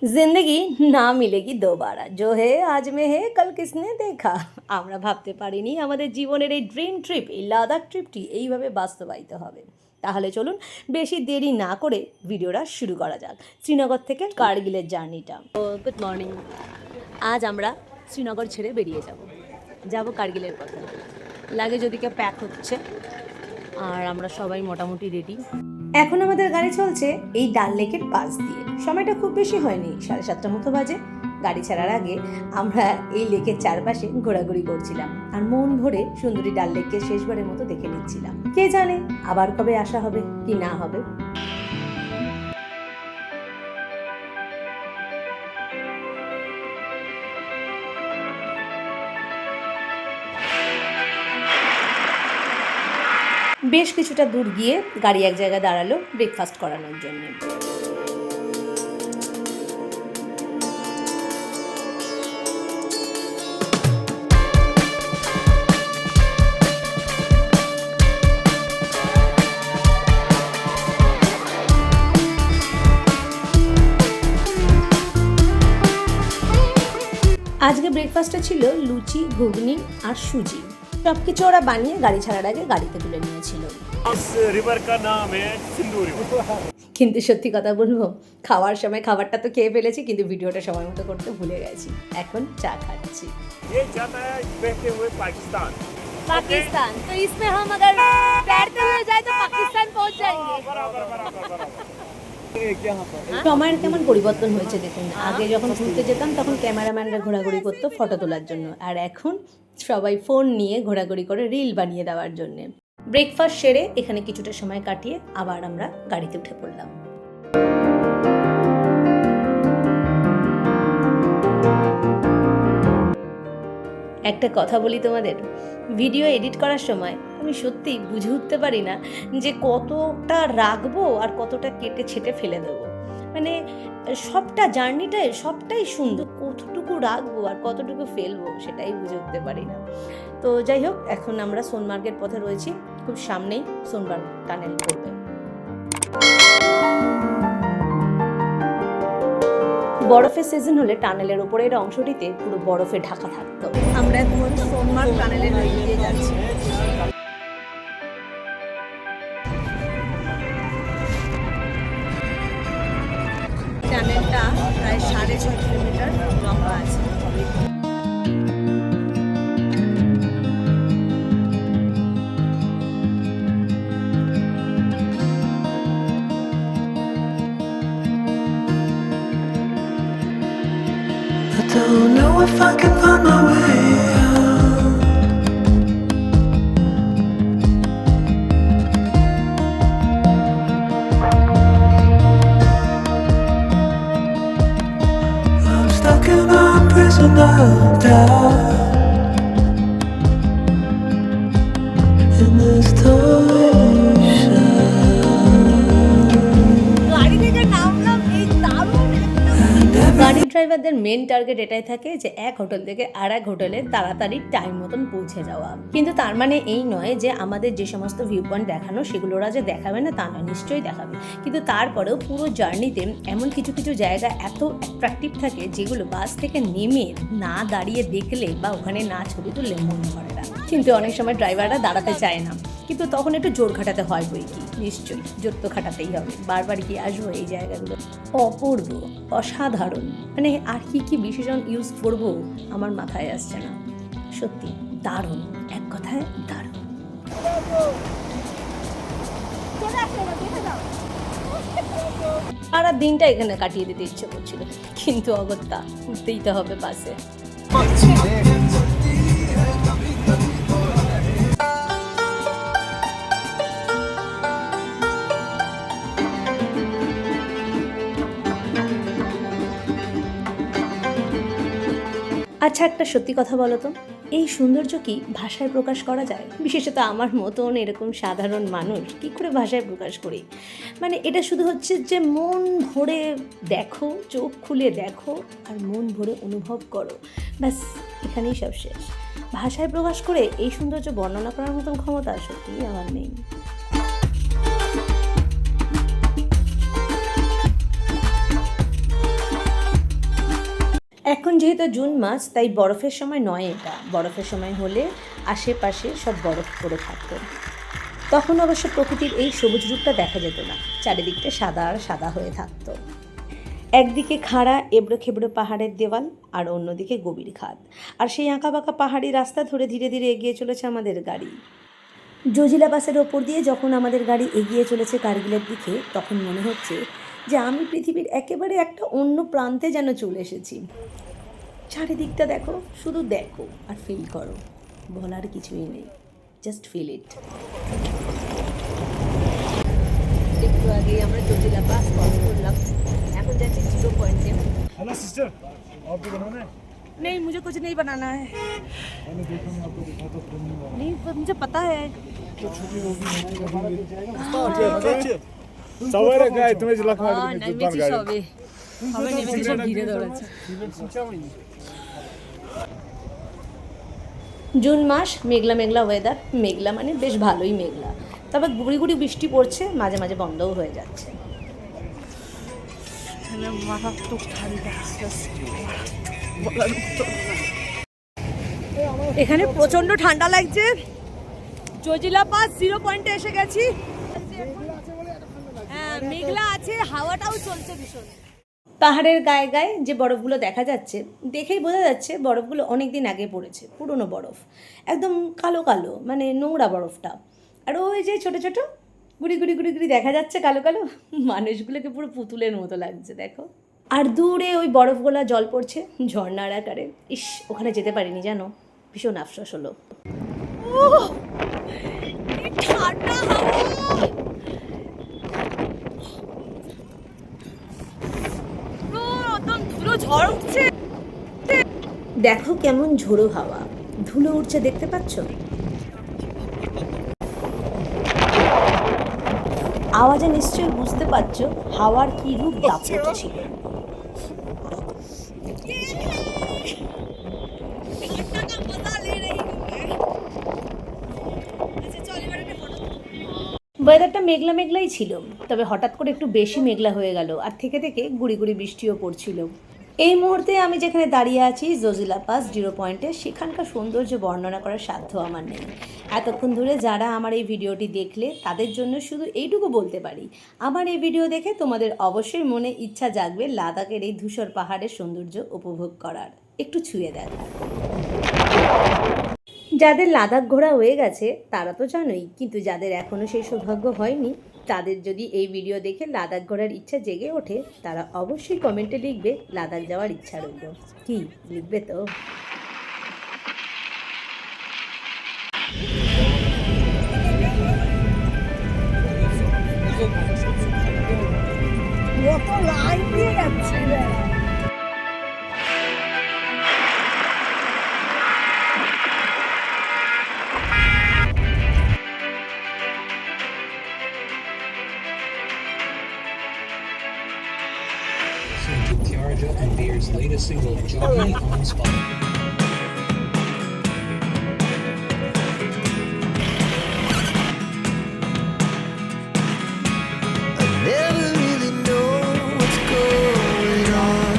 जिंदगी না মিলেগি দোবারা जो है आज में है कल किसने देखा। আমরা ভাবতে পারিনি আমাদের জীবনের এই ড্রিম ট্রিপ, এই লাদাখ ট্রিপটি এইভাবে বাস্তবায়িত হবে। তাহলে চলুন বেশি দেরি না করে ভিডিওটা শুরু করা যাক শ্রীনগর থেকে কার্গিলের জার্নিটা। Good morning. আজ আমরা শ্রীনগর ছেড়ে বেরিয়ে যাব কার্গিলের পথে। লাগেজ ওদিকে প্যাক হচ্ছে আর আমরা সবাই মোটামুটি রেডি। এখন আমাদের গাড়ি চলছে এই ডাল লেকের পাশ দিয়ে। সময়টা খুব বেশি হয়নি, 7:30 মতো বাজে। গাড়ি ছাড়ার আগে আমরা এই লেকের চারপাশে ঘোরাঘুরি করছিলাম আর মন ভরে সুন্দরী ডাল লেককে শেষবারের মতো দেখে নিচ্ছিলাম। কে জানে আবার কবে আসা হবে কি না হবে। বেশ কিছুটা দূর গিয়ে গাড়ি এক জায়গায় দাঁড়ালো ব্রেকফাস্ট করানোর জন্য। আজকে ব্রেকফাস্টে ছিল লুচি, ঘুগনি আর সুজি। সবকিছু ওরা বানিয়ে গাড়ি ছাড়ার আগে গাড়িতে তুলে নিয়েছিল। কিন্তু সত্যি কথা বলবো, খাওয়ার সময় খাবারটা তো খেয়ে ফেলেছি, কিন্তু ভিডিওটা সময় মতো করতে ভুলে গেছি। এখন চা খাচ্ছি। पाकिस्तान तो इसमें हम अगर तैरते हुए जाए तो पाकिस्तान पहुंच जाएंगे। সময়ের কেমন পরিবর্তন হয়েছে দেখুন। আগে যখন ঘুরতে যেতাম তখন ক্যামেরাম্যানরা ঘোরাঘুরি করতো ফটো তোলার জন্য, আর এখন সবাই ফোন নিয়ে ঘোরাঘুরি করে রিল বানিয়ে দেওয়ার জন্য। ব্রেকফাস্ট সেরে এখানে কিছুটা সময় কাটিয়ে আবার আমরা গাড়িতে উঠে পড়লাম। একটা কথা বলি তোমাদের, ভিডিও এডিট করার সময় আমি সত্যিই বুঝে উঠতে পারি না যে কতটা রাখবো আর কতটা কেটে ছেটে ফেলে দেবো। মানে সবটা জার্নিটাই সবটাই সুন্দর, কতটুকু রাখবো আর কতটুকু ফেলবো সেটাই বুঝে উঠতে পারি না। তো যাই হোক, এখন আমরা সোনমার্গের পথে রয়েছি, খুব সামনেই সোনমার্গ টানেল পড়বে। বরফের সিজন হলে টানেলের উপরের অংশটিতে পুরো বরফে ঢাকা থাকতো। আমরা এখন সোনমার্গ টানেলের দিকে যাচ্ছি। টানেলটা প্রায় 6.5 কিলোমিটার লম্বা আছে। Don't know if I can find my way out. I'm stuck in a prison of doubt. In this toy shop. গাড়ি ড্রাইভারদের মেন টার্গেট এটাই থাকে যে এক হোটেল থেকে আর এক হোটেলে তাড়াতাড়ি টাইম মতন পৌঁছে যাওয়া। কিন্তু তার মানে এই নয় যে আমাদের যে সমস্ত ভিউ পয়েন্ট দেখানো সেগুলো ওরা যে দেখাবে না তা নয়, নিশ্চয়ই দেখাবে। কিন্তু তারপরেও পুরো জার্নিতে এমন কিছু কিছু জায়গা এত অ্যাট্রাকটিভ থাকে যেগুলো বাস থেকে নেমে না দাঁড়িয়ে দেখলে বা ওখানে না ছবি তুললে মনে করে না। কিন্তু অনেক সময় ড্রাইভাররা দাঁড়াতে চায় না, কিন্তু তখন একটু জোর খাটাতে হয় বই কি, নিশ্চয়ই জোর তো খাটাতেই হবে। বারবার কি আসবো এই জায়গাগুলো? অপূর্ব, অসাধারণ, মানে আর কি বিশেষণ ইউজ করবো আমার মাথায় আসছে না। সত্যি দারুণ, এক কথায় দারুণ। সারা দিনটা এখানে কাটিয়ে দিতে ইচ্ছে করছিল, কিন্তু অগত্যা উঠতেই তো হবে বাসে। আচ্ছা, একটা সত্যি কথা বলো তো, এই সৌন্দর্য কি ভাষায় প্রকাশ করা যায়? বিশেষত আমার মতন এরকম সাধারণ মানুষ কি করে ভাষায় প্রকাশ করি? মানে এটা শুধু হচ্ছে যে মন ভরে দেখো, চোখ খুলে দেখো আর মন ভরে অনুভব করো, ব্যাস এখানেই সব শেষ। ভাষায় প্রকাশ করে এই সৌন্দর্য বর্ণনা করার মতন ক্ষমতা সত্যিই আমার নেই। এখন যেহেতু জুন মাস, তাই বরফের সময় নয় এটা। বরফের সময় হলে আশেপাশে সব বরফ পড়ে থাকতো। তখন অবশ্য প্রকৃতির এই সবুজ রূপটা দেখা যেত না, চারিদিকটা সাদা আর সাদা হয়ে থাকতো। একদিকে খাড়া এবড়ো খেবড়ো পাহাড়ের দেওয়াল, আর অন্যদিকে গভীর খাদ, আর সেই আঁকাবাঁকা পাহাড়ি রাস্তা ধরে ধীরে ধীরে এগিয়ে চলেছে আমাদের গাড়ি। জজিলা পাসের ওপর দিয়ে যখন আমাদের গাড়ি এগিয়ে চলেছে কার্গিলের দিকে, তখন মনে হচ্ছে যে আমি পৃথিবীর একেবারে একটা অন্য প্রান্তে যেন চলে এসেছি। চারিদিকটা দেখো, শুধু দেখো আর ফিল করো, বলার কিছুই নেই, জাস্ট ফিল ইট। একটু আগে আমরা জজিলা পাস ক্রস করলাম, এখন যাচ্ছি 0 পয়েন্টে। हेलो सिस्टर, आपको बनाना है? नहीं, मुझे कुछ नहीं बनाना है। मैंने देखा, मैं आपको दिखा तो फोन में नहीं, मुझे पता है। सवारे गाय तुम्हें जिला खा নেমেছি সবে, সবে নেমেছি, সব ঘিরে ধরেছে। জুন মাস, মেঘলা মেঘলা ওয়েদার। মেঘলা মানে বেশ ভালোই মেঘলা, তবে গুড়ি গুড়ি বৃষ্টি পড়ছে, মাঝে মাঝে বন্ধও হয়ে যাচ্ছে। এখানে প্রচন্ড ঠান্ডা লাগছে। জজিলা পাস 0 পয়েন্টে এসে গেছি। হ্যাঁ, মেঘলা আছে, হাওয়াটাও চলছে ভীষণ। পাহাড়ের গায়ে গায়ে যে বরফগুলো দেখা যাচ্ছে, দেখেই বোঝা যাচ্ছে বরফগুলো অনেক দিন আগে পড়েছে, পুরনো বরফ, একদম কালো কালো, মানে নোংরা বরফটা। আর ওই যে ছোট ছোট গুড়ি গুড়ি গুড়ি গুড়ি দেখা যাচ্ছে কালো কালো, মানুষগুলোকে পুরো পুতুলের মতো লাগছে দেখো। আর দূরে ওই বরফগুলা জল পড়ছে ঝর্ণার আকারে। ইস, ওখানে যেতে পারিনি জানো, ভীষণ আফসোস হলো। ঠান্ডা হাওয়া, ধুলো ঝড় উঠছে। দেখো কেমন ঝোড়ো হাওয়া, ধুলো উঠছে, দেখতে পাচ্ছ? আওয়াজে নিশ্চয়ই বুঝতে পারছো হাওয়ার কি রূপ দাপট ছিল। ওয়েদারটা মেঘলা মেঘলাই ছিল, তবে হঠাৎ করে একটু বেশি মেঘলা হয়ে গেল, আর থেকে থেকে গুড়ি গুড়ি বৃষ্টিও পড়ছিল। এই মুহূর্তে আমি যেখানে দাঁড়িয়ে আছি জজিলা পাস 0 পয়েন্টে, সেখানকার সৌন্দর্য বর্ণনা করার সাধ্য আমার নেই। এতক্ষণ ধরে যারা আমার এই ভিডিওটি দেখলে, তাদের জন্য শুধু এইটুকু বলতে পারি, আমার এই ভিডিও দেখে তোমাদের অবশ্যই মনে ইচ্ছা জাগবে লাদাখের এই ধূসর পাহাড়ের সৌন্দর্য উপভোগ করার, একটু ছুঁয়ে দেখার। যাদের লাদাখ ঘোরা হয়ে গেছে তারা তো জানোই, কিন্তু যাদের এখনও সেই সৌভাগ্য হয়নি, তাদের যদি এই ভিডিও দেখে লাদাখ ঘোরার ইচ্ছা জেগে ওঠে, তারা অবশ্যই কমেন্টে লিখবে লাদাখ যাওয়ার ইচ্ছা রইল। কি লিখবে তো? To Tiarja and Beer's latest single, Johnny on Spot. I never really know what's going on.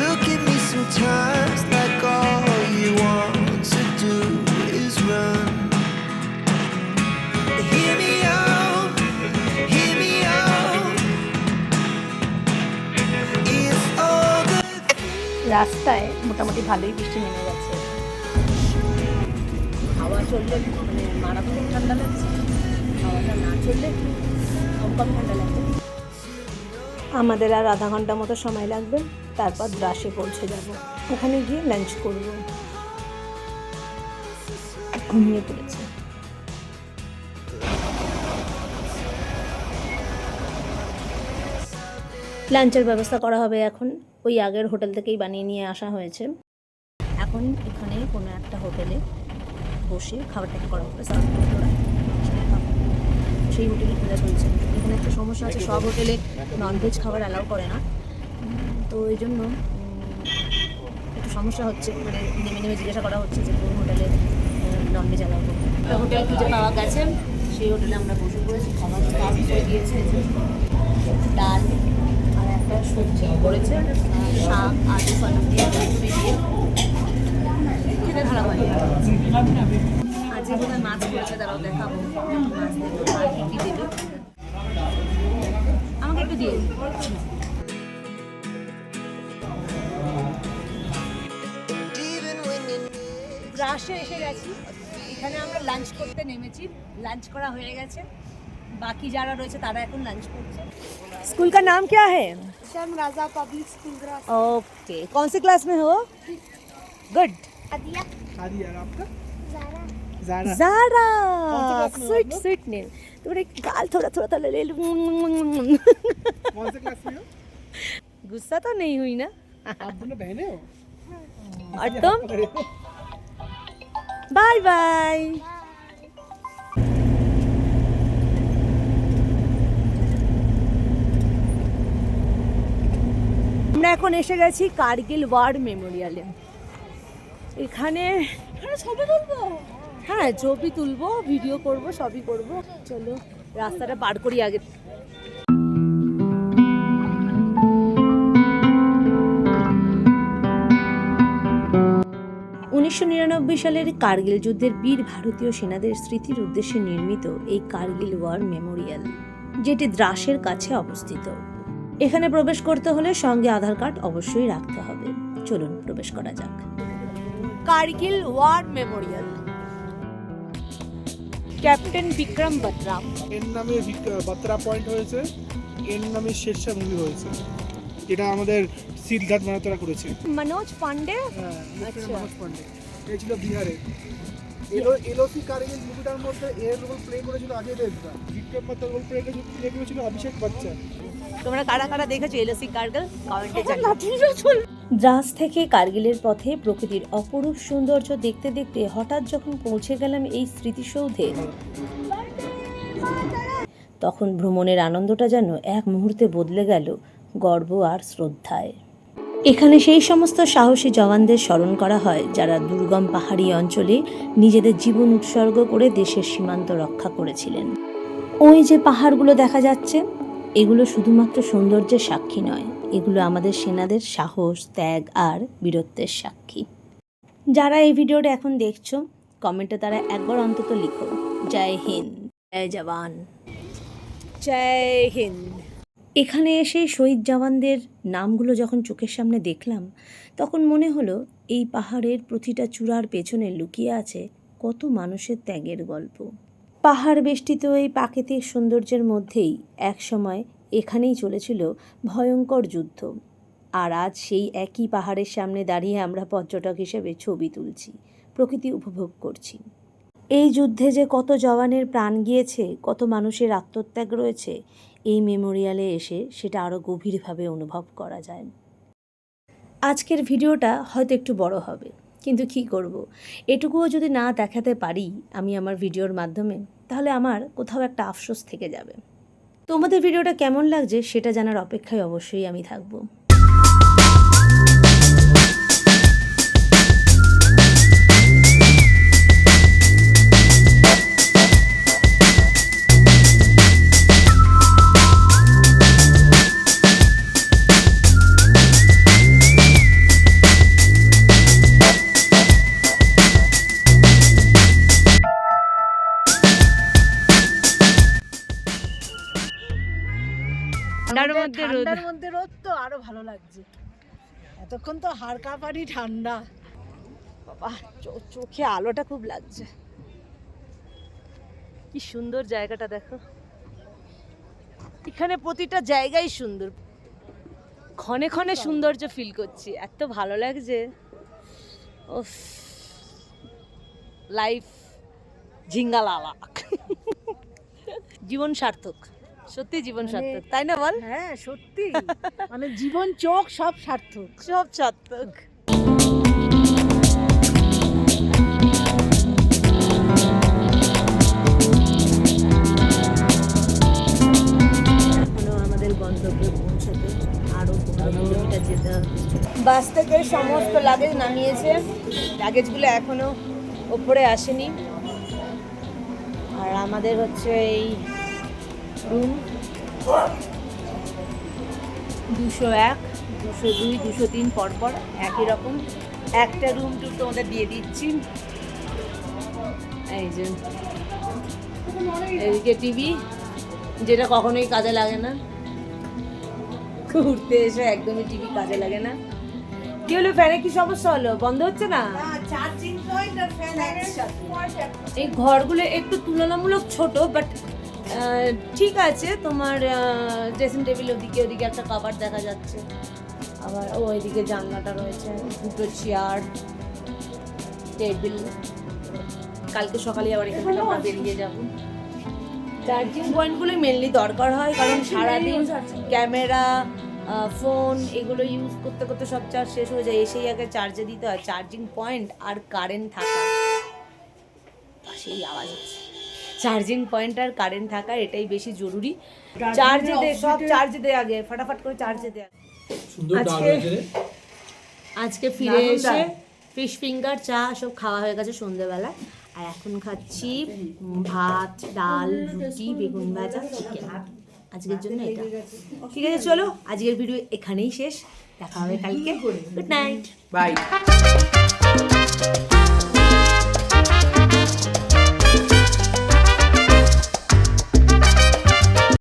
Look at me sometimes like all you want to do is run. Hear me out, hear me out. It's all the রাস্তায় মোটামুটি ভালোই বৃষ্টি নেমে গেছে, হাওয়া চললে মানে মারাত্মক ঠান্ডা লাগছে, হাওয়াটা না চললে কম কম ঠান্ডা লাগবে। আমাদের আর আধা ঘন্টা মতো সময় লাগবে, তারপর দ্রাসে পৌঁছে যাব। ওখানে গিয়ে লাঞ্চ করব। ঘুমিয়ে পড়েছে। লাঞ্চের ব্যবস্থা করা হবে এখন, ওই আগের হোটেল থেকেই বানিয়ে নিয়ে আসা হয়েছে। এখন এখানে কোনো একটা হোটেলে বসে খাবারটাকে করা হবে, সার্ভ করবে ওরা, সেখানে খাবো। সেই হোটেলে খোঁজা চলছে। এখানে একটা সমস্যা আছে, সব হোটেলে ননভেজ খাবার অ্যালাউ করে না, তো এই জন্য একটু সমস্যা হচ্ছে। মানে নেমে নেমে জিজ্ঞাসা করা হচ্ছে যে কোন হোটেলে ননভেজ অ্যালাউ করবে। একটা হোটেল খুঁজে পাওয়া গেছে, সেই হোটেলে আমরা বসে পড়েছি। খাবার সার্ভ করে দিয়েছে, ডাল, একটা সবজি করেছে, শাক, আলু ফালু দিয়ে কচুরি দিয়ে খেতে খারাপ হয়। আজকে বোধহয় মাছ করেছে, তারাও দেখাবো মাছ দেবো আর কি কি দেবে। আমাকে একটু দিয়ে দিন। রাশে এসে গেছি, এখানে আমরা লাঞ্চ করতে নেমেছি, লাঞ্চ করা হয়ে গেছে, বাকি যারা রয়েছে তারা এখন লাঞ্চ করছে। स्कूल का नाम क्या है? शन राजा पब्लिक स्कूल ग्रास ओके, कौन सी क्लास में हो? गुड। अदिया शादी यार आपका जारा जारा जारा, कौन सी क्लास में हो स्वीट आप लोग? Sweet name. तुम्हारे गाल थोड़ा थोड़ा थोड़ा ले लूं। कौन से क्लास में हो गुस्सा तो नहीं हुई ना? आप दोनों बहनें हो और तुम? Bye bye. আমরা এখন এসে গেছি কার্গিল ওয়ার মেমোরিয়ালে। এখানে ছবি তুলবো, হ্যাঁ ছবি তুলবো, ভিডিও করব, সবই করব। চলো রাস্তাটা পার করি আগে। 1999 সালের কার্গিল যুদ্ধের বীর ভারতীয় সেনাদের স্মৃতির উদ্দেশ্যে নির্মিত এই কার্গিল ওয়ার মেমোরিয়াল, যেটি দ্রাসের কাছে অবস্থিত। এখানে প্রবেশ করতে হলে সঙ্গে আধার কার্ড অবশ্যই রাখতে হবে। চলুন প্রবেশ করা যাক। Kargil war memorial, captain Vikram Batra. এর নামে বাত্রা পয়েন্ট হয়েছে, এর নামে শেরশাহ মুভি হয়েছে, যেটা আমাদের সিদ্ধার্থ মালহোত্রা করেছে। মনোজ পান্ডে। হ্যাঁ, আচ্ছা। মনোজ পান্ডে, এই ছিল বিহারে। এলওসি কার্গিল মুভিটার মধ্যে এর রোল প্লে করেছিল অজয় দেবগন, বিক্রম বত্রার রোল প্লে করেছিল অভিষেক বচ্চন। তোমরা কারা কারা দেখেছো এলওসি কার্গিল কমেন্টে জানিও। দ্রাস থেকে কার্গিলের পথে প্রকৃতির অপরূপ সৌন্দর্য দেখতে দেখতে হঠাৎ যখন পৌঁছে গেলাম এই স্মৃতিসৌধে, তখন ভ্রমণের আনন্দটা যেন এক মুহূর্তে বদলে গেল গর্ব আর শ্রদ্ধায়। এখানে সেই সমস্ত সাহসী জওয়ানদের স্মরণ করা হয় যারা দুর্গম পাহাড়ি অঞ্চলে নিজেদের জীবন উৎসর্গ করে দেশের সীমান্ত রক্ষা করেছিলেন। ওই যে পাহাড়গুলো দেখা যাচ্ছে, এগুলো শুধুমাত্র সৌন্দর্যের সাক্ষী নয়, এগুলো আমাদের সেনাদের সাহস, ত্যাগ আর বীরত্বের সাক্ষী। যারা এই ভিডিওটা এখন দেখছো, কমেন্টে তারা একবার অন্তত লিখো জয় হিন্দ, জয় জওয়ান, জয় হিন্দ। এখানে এসে শহীদ জওয়ানদের নামগুলো যখন চোখের সামনে দেখলাম, তখন মনে হলো এই পাহাড়ের প্রতিটা চূড়ার পেছনে লুকিয়ে আছে কত মানুষের ত্যাগের গল্প। পাহাড় বেষ্টিত এই প্রাকৃতিক সৌন্দর্যের মধ্যেই একসময় এখানেই চলেছিল ভয়ঙ্কর যুদ্ধ, আর আজ সেই একই পাহাড়ের সামনে দাঁড়িয়ে আমরা পর্যটক হিসেবে ছবি তুলছি, প্রকৃতি উপভোগ করছি। এই যুদ্ধে যে কত জওয়ানের প্রাণ গিয়েছে, কত মানুষের আত্মত্যাগ রয়েছে, এই মেমোরিয়ালে এসে সেটা আরও গভীরভাবে অনুভব করা যায়। আজকের ভিডিওটা হয়তো একটু বড় হবে, কিন্তু কী করব, এটুকুও যদি না দেখাতে পারি আমি আমার ভিডিওর মাধ্যমে, তাহলে আমার কোথাও একটা আফসোস থেকে যাবে। তোমাদের ভিডিওটা কেমন লাগছে সেটা জানার অপেক্ষায় অবশ্যই আমি থাকবো। ঠান্ডার মধ্যে রোদ তো আরো ভালো লাগছে। এতক্ষণ তো হাড় কাঁপানি ঠান্ডা, বাবা চোখে আলোটা খুব লাগছে। কি সুন্দর জায়গাটা দেখো, এখানে প্রতিটা জায়গাই সুন্দর, ক্ষণে ক্ষণে সৌন্দর্য ফিল করছি, এত ভালো লাগছে। উফ, লাইফ ঝিঙ্গালালা। জীবন সার্থক, সত্যি জীবন সার্থক, তাই না বল? হ্যাঁ সত্যি, মানে জীবন চোখ সব সার্থক, সব সার্থক। এখনো আমাদের গন্তব্যে পৌঁছাতে আরো 15 কিলোমিটার যেতে হবে। বাস থেকে সমস্ত লাগেজ নামিয়েছে, লাগেজগুলো এখনো ওপরে আসেনি। আর আমাদের হচ্ছে এই রুম, 201, 202, 203 পরপর একই রকম একটা রুম টুর তোমাদের দিয়ে দিচ্ছি। এই যে এদিকে টিভি, যেটা কখনোই কাজে লাগে না, ঘুরতে এসে একদমই টিভি কাজে লাগে না। কি হলো, ফ্যানে কি সমস্যা হলো, বন্ধ হচ্ছে না? চার্জিং পয়েন্ট আর ফ্যান একসাথে। এই ঘরগুলো একটু তুলনামূলক ছোট, বাট ঠিক আছে। তোমার ড্রেসিং টেবিল ওদিকে ওদিকে একটা কভার দেখা যাচ্ছে, আবার ওইদিকে জানলাটা রয়েছে, দুটো চেয়ার, টেবিল। কালকে সকালে আবার এখান থেকে আমরা বেরিয়ে যাব। চার্জিং পয়েন্টগুলোই মেনলি দরকার হয়, কারণ সারাদিন ক্যামেরা, ফোন এগুলো ইউজ করতে করতে সব চার্জ শেষ হয়ে যায়, এসেই আগে চার্জে দিতে হয়। চার্জিং পয়েন্ট আর কারেন্ট থাকা, সেই আওয়াজ হচ্ছে, চার্জিং পয়েন্ট আর কারেন্ট থাকা এটাই বেশি জরুরি। চার্জে দে, সব চার্জে দে আগে, ফাটাফাট করে চার্জে দে। আজকে ফিরে এসে ফিশ ফিঙ্গার, চা সব খাওয়া হয়ে গেছে সন্ধ্যেবেলা, আর এখন খাচ্ছি ভাত, ডাল, রুটি, বেগুন ভাজা, চিকেন। আজকের জন্য এটা ঠিক আছে। চলো আজকের ভিডিও এখানেই শেষ, দেখা হবে কালকে। Good night, by.